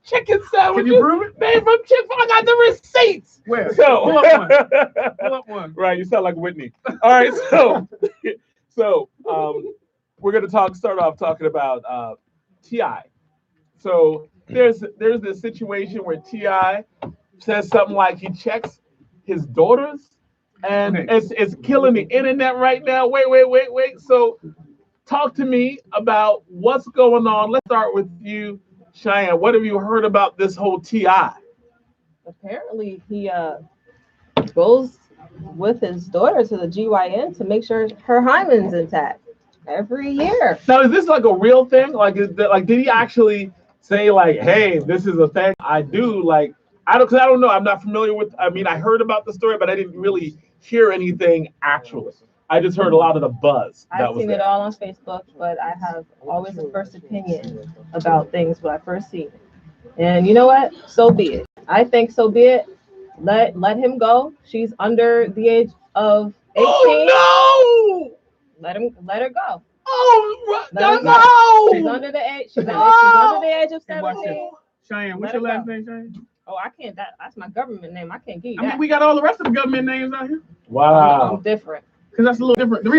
chicken sandwiches. Can you prove it? Made from Chick-fil-A. I got the receipts. Where? So Pull up one. Pull up one. right, you sound like Whitney. All right, so we're gonna start off talking about Ti. So there's this situation where Ti says something like he checks his daughters, and Okay. it's killing the internet right now. Wait. So talk to me about what's going on. Let's start with you, Cheyenne. What have you heard about this whole Ti? Apparently, he goes with his daughter to the GYN to make sure her hymen's intact every year. Now, is this like a real thing? Like, did he actually say like, "Hey, this is a thing I do"? Like, because I don't know. I'm not familiar with. I mean, I heard about the story, but I didn't really hear anything actually. I just heard a lot of the buzz. I've seen it all on Facebook, but I have always a first opinion about things when I first see it. And you know what? So be it. I think so be it. Let him go. She's under the age of 18. Oh no! Let her go. Oh Let her no! go. She's under the age. She's under the age of Hey, watch this. 17. Cheyenne, what's Let your it last go. name, Cheyenne? Oh, I can't. That's my government name. I can't give you I mean, that. we got all the rest of the government names out here. Wow. I'm different. Because that's a little different. The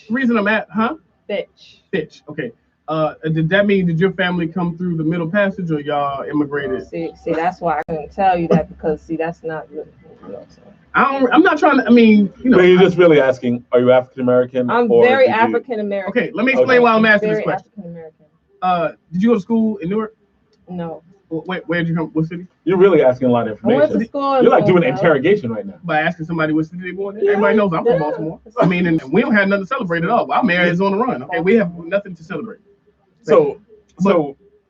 reason I'm at, huh? Bitch. Bitch. Okay. Did that mean did your family come through the Middle Passage or y'all immigrated? See, that's why I couldn't tell you that because that's not really. You know what I'm saying? I'm not trying to. I mean, So you're just really asking, are you African American? I'm very African American. Okay, let me explain why I'm asking this Very question. African American. Did you go to school in Newark? No. Where did you come? What city? You're really asking a lot of I went to information. school. You're like doing interrogation right now. By asking somebody what city they born in. Everybody knows I'm from Baltimore. I mean, and we don't have nothing to celebrate at all. Our mayor is on the run. Okay, we have nothing to celebrate. So I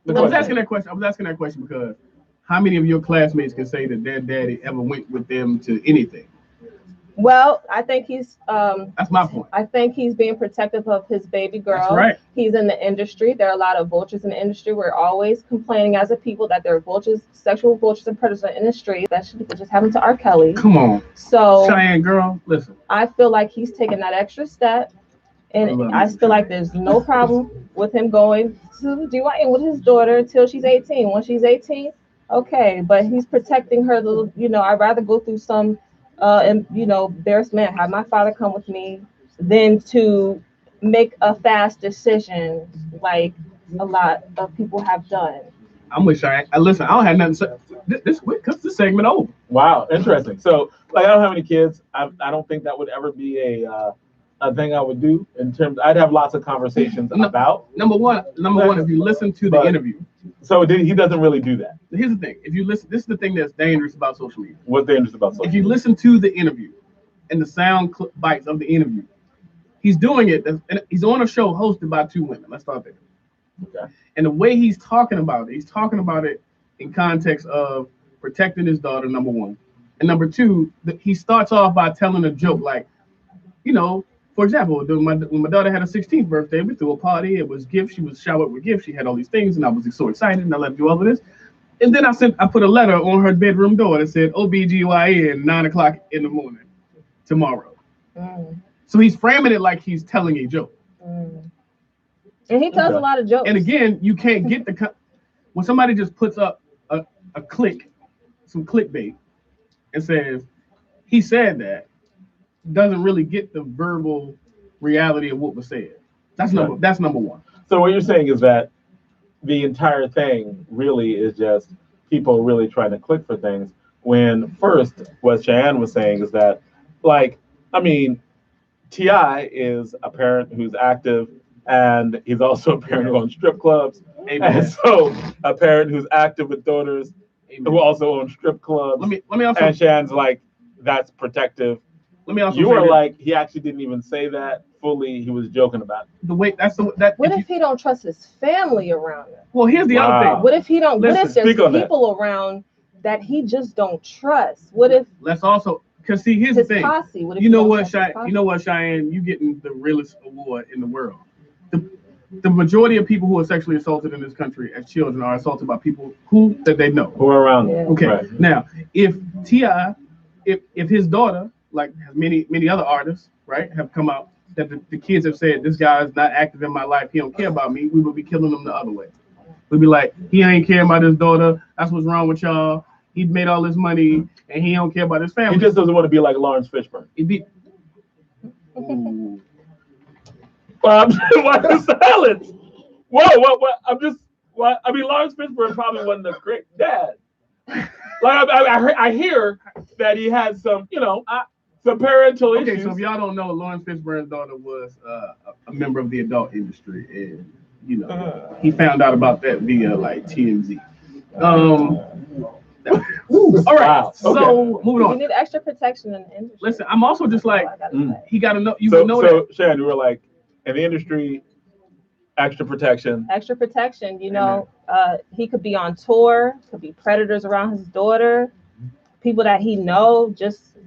was asking that question. I was asking that question because how many of your classmates can say that their daddy ever went with them to anything? Well, I think he's. That's my point. I think he's being protective of his baby girl. That's right. He's in the industry. There are a lot of vultures in the industry. We're always complaining as a people that there are vultures, sexual vultures and predators in the street. That should just happened to R. Kelly. Come on. So Cheyenne girl, listen. I feel like he's taking that extra step. And I feel like there's no problem with him going to the GYN with his daughter until she's 18. Once she's 18, okay. But he's protecting her. I'd rather go through some, embarrassment, have my father come with me, than to make a fast decision like a lot of people have done. I'm with Cheyenne. Listen, I don't have nothing to say. This quick because this segment over. wow, interesting. So like I don't have any kids. I don't think that would ever be a thing I would do in terms. I'd have lots of conversations about. Number one, if you listen to the interview. So he doesn't really do that. Here's the thing. If you listen, this is the thing that's dangerous about social media. What's dangerous about social If you listen to the interview and the sound bites of the interview, he's doing it. And he's on a show hosted by two women. Let's start there. Okay. And the way he's talking about it in context of protecting his daughter, number one. And number two, he starts off by telling a joke like, for example, when my daughter had her 16th birthday, we threw a party. It was gifts. She was showered with gifts. She had all these things, and I was so excited, and I let her do all of this. And then I put a letter on her bedroom door that said OBGYN 9:00 in the morning tomorrow. So he's framing it like he's telling a joke. And he tells a lot of jokes. And again, you can't get when somebody just puts up a click, some clickbait, and says he said that, doesn't really get the verbal reality of what was said. That's number one. So what you're saying is that the entire thing really is just people really trying to click for things. When first, what Cheyenne was saying is that, T.I. is a parent who's active, and he's also a parent who owns strip clubs. Amen. And so a parent who's active with daughters who also own strip clubs. Let me also. And Cheyenne's like, that's protective. Let me also. You were like, he actually didn't even say that fully. He was joking about it. What if he don't trust his family around him? Well, here's the other thing. What if he don't? What if there's people that. around that he just don't trust? What if? Let's also, because see, here's his the thing. Posse, what if you know what, Cheyenne? You getting the realest award in the world. The majority of people who are sexually assaulted in this country as children are assaulted by people that they know. Who are around them. Yeah. Okay. Right. Now, if T.I., if his daughter, like many other artists, right, have come out that the kids have said this guy is not active in my life, he don't care about me, we would be killing them the other way. We'd be like, he ain't care about his daughter. That's what's wrong with y'all. He made all this money and he don't care about his family. He just doesn't want to be like Lawrence Fishburne. He'd be, Well, I'm just why the silence? Whoa, what? I'm just what? I mean, Lawrence Fishburne probably wasn't a great dad. Like I hear that he had some, some parental issues. Okay, so if y'all don't know, Lawrence Fishburne's daughter was a member of the adult industry, and he found out about that via like TMZ. All right, Wow. so moving You on. need extra protection in the industry. Listen, I'm also just like he got to know. You So, would know so that. Sharon, you were like in the industry, extra protection. Extra protection. He could be on tour. Could be predators around his daughter. People that he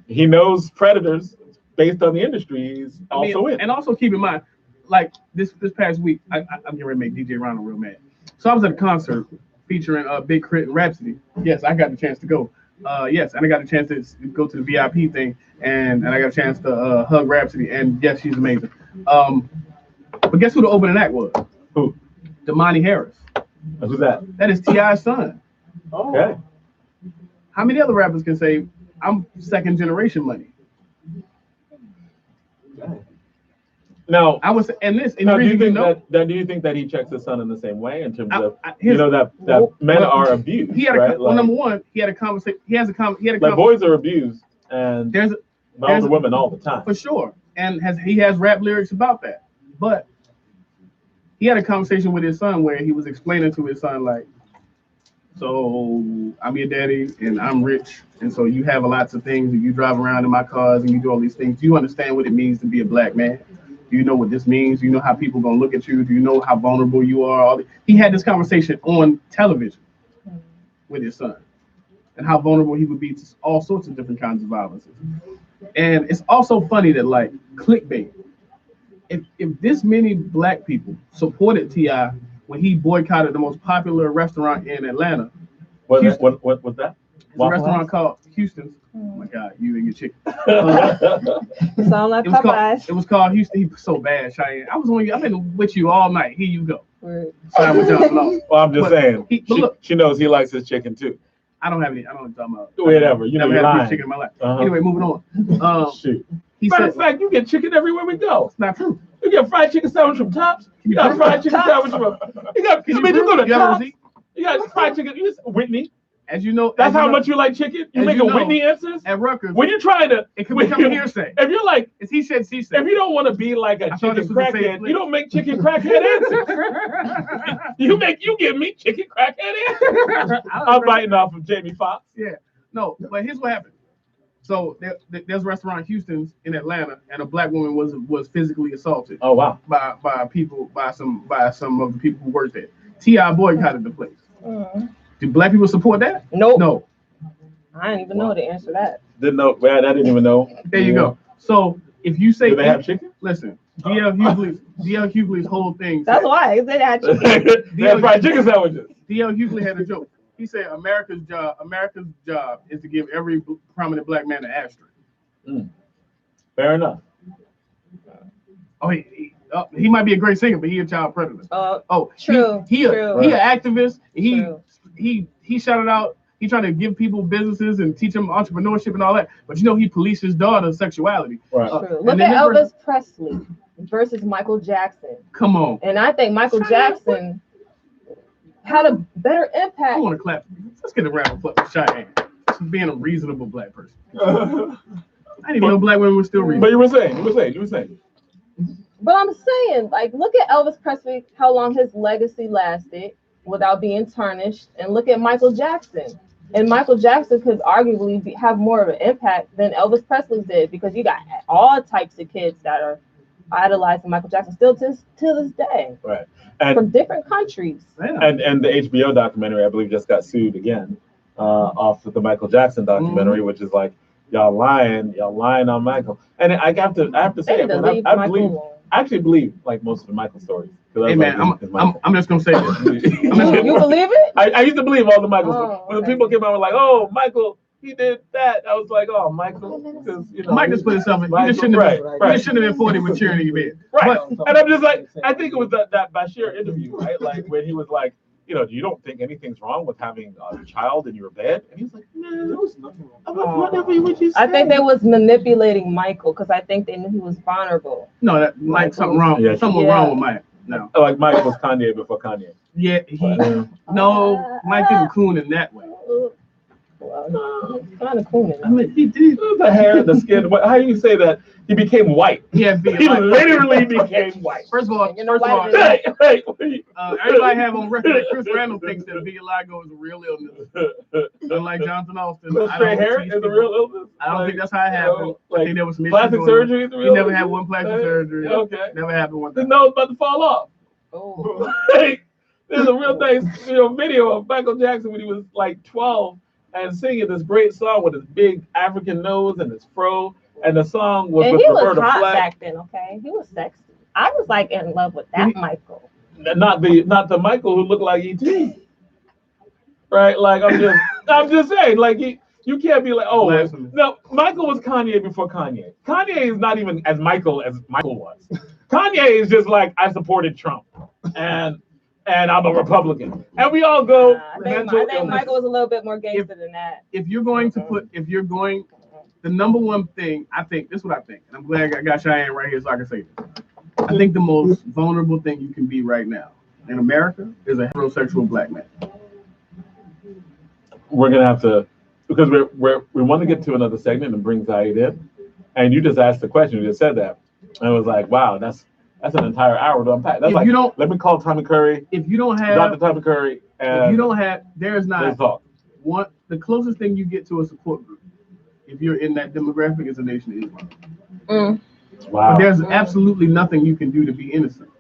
He knows predators based on the industry. He's also in. And also keep in mind, like this past week, I'm getting ready to make DJ Ronald real mad. So I was at a concert featuring Big Crit and Rhapsody. Yes, I got the chance to go. Yes, and I got the chance to go to the VIP thing, and I got a chance to hug Rhapsody, and yes, she's amazing. But guess who the opening act was? Who? Damani Harris. Who's that? That is T.I.'s son. Okay. How many other rappers can say, I'm second generation money? Now, I was, and this, and now, the do you reason think do you think that he checks his son in the same way in terms of well, men are abused? He had right? well, number one, he had a conversation. He had a like boys are abused, and there's older women all the time. for sure, and he has rap lyrics about that. But he had a conversation with his son where he was explaining to his son like, so I'm your daddy and I'm rich, and so you have lots of things, and you drive around in my cars and you do all these things. Do you understand what it means to be a black man? Do you know what this means? Do you know how people gonna look at you? Do you know how vulnerable you are? He had this conversation on television with his son, and how vulnerable he would be to all sorts of different kinds of violences. And it's also funny that like clickbait. If this many black people supported T.I. when he boycotted the most popular restaurant in Atlanta, What was that? It's a restaurant called Houston's. Oh my God, you and your chicken. Sound like Popeyes. It was called Houston. He was so bad, Cheyenne. I've been with you all night. Here you go. Right. Well, I'm just saying. She knows he likes his chicken too. I don't know what I'm talking about. Whatever. You know, never you're had lying. chicken in my life. Anyway, moving on. Shoot. Matter of fact, you get chicken everywhere we go. It's not true. You get fried chicken sandwich from Tops. You got fried chicken sandwich from. You got. You go to Tops. You got fried chicken. Whitney. As you know, that's how much you like chicken. You make a Whitney answers at Rutgers. When you're trying to, it could become a hearsay. If you're like, it's he said, she said. If you don't want to be like a chicken crackhead, you don't make chicken crackhead answers. you give me chicken crackhead answers. I'm biting off of Jamie Foxx. Yeah, no, but here's what happened. So there's a restaurant Houston's in Atlanta, and a black woman was physically assaulted. Oh wow! By some of the people who worked there. T.I. boycotted the place. Do black people support that? Nope. No. I didn't even know the answer to that. Didn't know. Man, I didn't even know. There you go. So if you say, do they have chicken? Listen, D.L. Hughley's whole thing. That's why they had chicken. They had fried chicken sandwiches. D.L. Hughley had a joke. He said America's job is to give every prominent black man an asterisk. Fair enough. Oh, he might be a great singer, but he a child predator. True. He an activist. True. He shouted out. He trying to give people businesses and teach them entrepreneurship and all that. But he polices his daughter's sexuality. Right. Look at Elvis Presley versus Michael Jackson. Come on. And I think Michael Jackson had a better impact. I want to clap. Let's get a round of applause for Cheyenne. For being a reasonable black person. I didn't even know black women were still reasonable. But you were saying. But I'm saying, like, look at Elvis Presley, how long his legacy lasted without being tarnished, and look at Michael Jackson. And Michael Jackson could arguably have more of an impact than Elvis Presley did, because you got all types of kids that are idolizing Michael Jackson still to this day. Right. From different countries. And the HBO documentary, I believe, just got sued again off of the Michael Jackson documentary, which is like, y'all lying on Michael. And I have to say, I actually believe like most of the Michael stories. Hey man, I'm just gonna say this. You believe it? I used to believe all the Michael stories. When people came out and were like, oh, Michael, he did that. I was like, oh, Michael, because Mike just put himself in. You shouldn't have been 40 mature in your bed. Right. And I'm just like, I think it was that Bashir interview, right? Like when he was like, you don't think anything's wrong with having a child in your bed? And he's like, man, there was nothing wrong. I'm like, whatever you say. I think they was manipulating Michael because I think they knew he was vulnerable. No, that Mike, something wrong. Yeah. Something wrong with Mike. No. Like Mike was Kanye before Kanye. Yeah, no, Mike didn't coon in that way. Well, kind of cool. I mean, he did. The hair, the skin. How do you say that? He became white. Yeah, He literally became white. First of all, Hey, everybody have on record that Chris Randall thinks that vitiligo is a real illness. Unlike Jonathan Austin, straight hair is a real illness. I don't think that's how it happened. I think there was some plastic surgery. Is a real he never had one plastic surgery. Okay, never happened one. His nose about to fall off. Oh. There's a real nice video of Michael Jackson when he was like 12 and singing this great song with his big African nose and his fro. And the song was and with he was Roberta hot Flack. back then, okay? He was sexy. I was like in love with that Michael. Not the Michael who looked like E.T. Right? Like I'm just saying, like you can't be like, oh no, Michael was Kanye before Kanye. Kanye is not even as Michael was. Kanye is just like, I supported Trump and I'm a Republican. And we all go. I think Michael was a little bit more gangster than that. If you're going, the number one thing, I think, this is what I think, and I'm glad I got Cheyenne right here so I can say this. I think the most vulnerable thing you can be right now in America is a heterosexual black man. We're gonna have to, because we want to get to another segment and bring Zaid in, and you just asked the question, you just said that, and it was like, wow, that's an entire hour to unpack. That's let me call Tommy Curry. If you don't have Dr. Tommy Curry, if you don't have, there's not talk. The closest thing you get to a support group, if you're in that demographic, is a Nation of Islam. Wow. But there's absolutely nothing you can do to be innocent,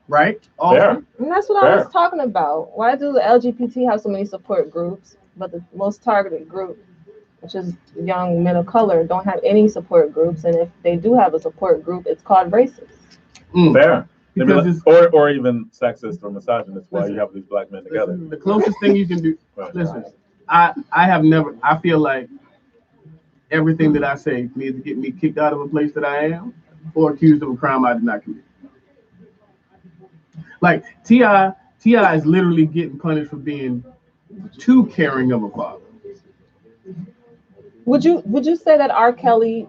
right? Fair. And that's what I was talking about. Why do the LGBT have so many support groups, but the most targeted group, which is young men of color, don't have any support groups? And if they do have a support group, it's called racist. Fair. Because or even sexist or misogynist. Why you have these black men together? The closest thing you can do. Listen, I feel like everything that I say can either get me kicked out of a place that I am or accused of a crime I did not commit. Like T.I. is literally getting punished for being too caring of a father. Would you say that R. Kelly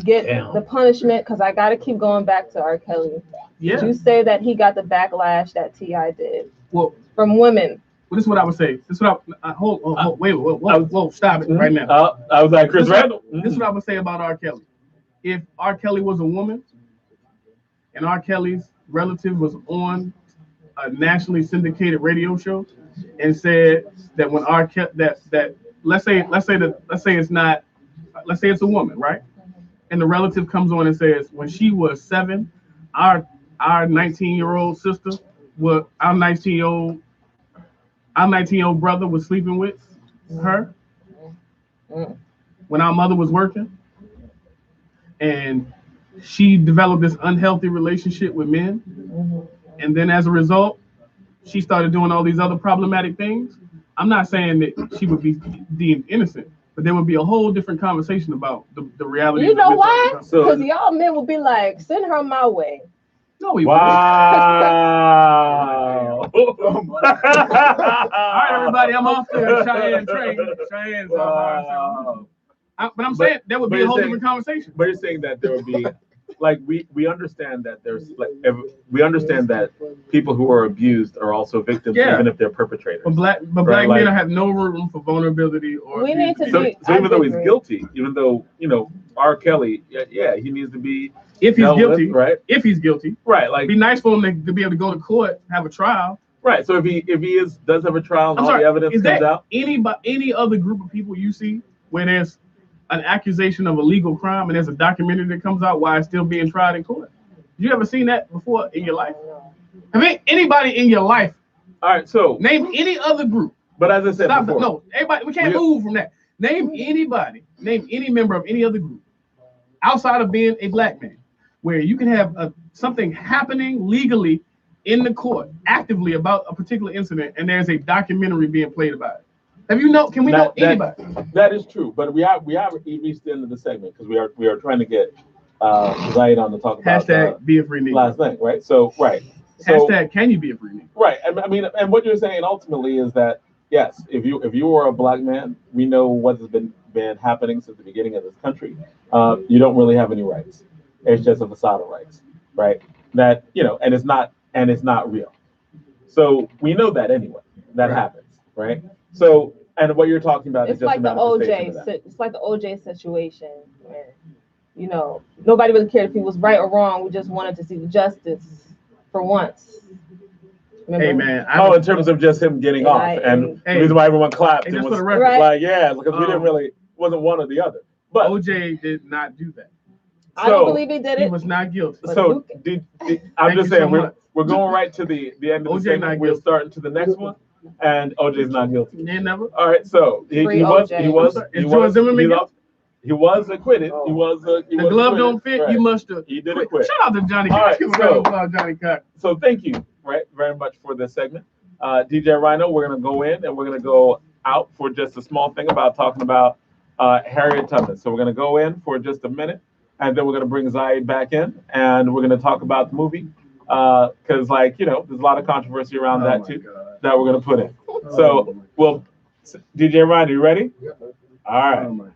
get the punishment? Because I got to keep going back to R. Kelly. Yeah. Would you say that he got the backlash that T.I. did? Well, from women. Well, this is what I would say. This is what wait, stop it right now. I was like Chris Randall. This is what I would say about R. Kelly. If R. Kelly was a woman, and R. Kelly's relative was on a nationally syndicated radio show, and said that when R. Kelly let's say it's a woman, right? And the relative comes on and says when she was 7, our 19-year-old sister, our 19-year-old brother was sleeping with her when our mother was working, and she developed this unhealthy relationship with men, and then as a result, she started doing all these other problematic things. I'm not saying that she would be deemed innocent, but there would be a whole different conversation about the reality. You know why? Because y'all men would be like, send her my way. No, we wow. All right, everybody, I'm off the Cheyenne train. Cheyenne's wow. But I'm saying there would be a whole different conversation. But you're saying that there would be, like, we understand that there's, like, we understand that people who are abused are also victims, even if they're perpetrators. But black men have no room for vulnerability or. We need to so even though he's guilty, even though R. Kelly, he needs to be. If he's guilty, right? If he's guilty, right? Like, it'd be nice for him to be able to go to court, have a trial. Right. So if he does have a trial and all the evidence comes out. Any other group of people you see where there's an accusation of a legal crime and there's a documentary that comes out while it's still being tried in court? You ever seen that before in your life? I mean, anybody in your life. All right. So name any other group. But as I said before, no, everybody, we can't move from that. Name any member of any other group outside of being a black man, where you can have something happening legally in the court, actively about a particular incident, and there's a documentary being played about it. Can we know anybody? That is true, but we have reached the end of the segment because we are trying to get Zaid on to talk about #BeAFreeNegro last thing, right? So So Hashtag, can you be a free Negro? right. I mean, and what you're saying ultimately is that yes, if you were a black man, we know what has been happening since the beginning of this country. You don't really have any rights. It's just a facade of rights, right? That and it's not real. So we know that anyway. That Right. happens, right? So and what you're talking about is It's just like a the manifestation OJ. of that. It's like the OJ situation where nobody really cared if he was right or wrong. We just wanted to see the justice for once. Remember? Hey man, Oh, in terms of just him getting off, and the reason why everyone clapped and and just was for the record, Right. like, yeah, because we didn't really wasn't one or the other. But OJ did not do that. I don't believe he did He it. was not guilty. But so Luke- I'm Thank just you saying so we're much. we're going right to the end of the OJ segment. not We're guilty. starting to the next one, and OJ's not guilty. Yeah, never. All right, so he Free was OJ. he was Is he George was Zimmerman he's guilty? up- he was acquitted. He was The he was glove acquitted. don't fit. Right. You must have. He did acquit. Shout out to Johnny All Cox. right, Give a so- round of applause, Johnny Cox. So thank you, right, very much for this segment. DJ Rhino, we're gonna go in and we're gonna go out for just a small thing about talking about Harriet Tubman. So we're gonna go in for just a minute, and then we're gonna bring Zaid back in, and we're gonna talk about the movie because, there's a lot of controversy around that too that we're gonna put in. So, well, DJ Rhino, you ready? All right. Oh my God.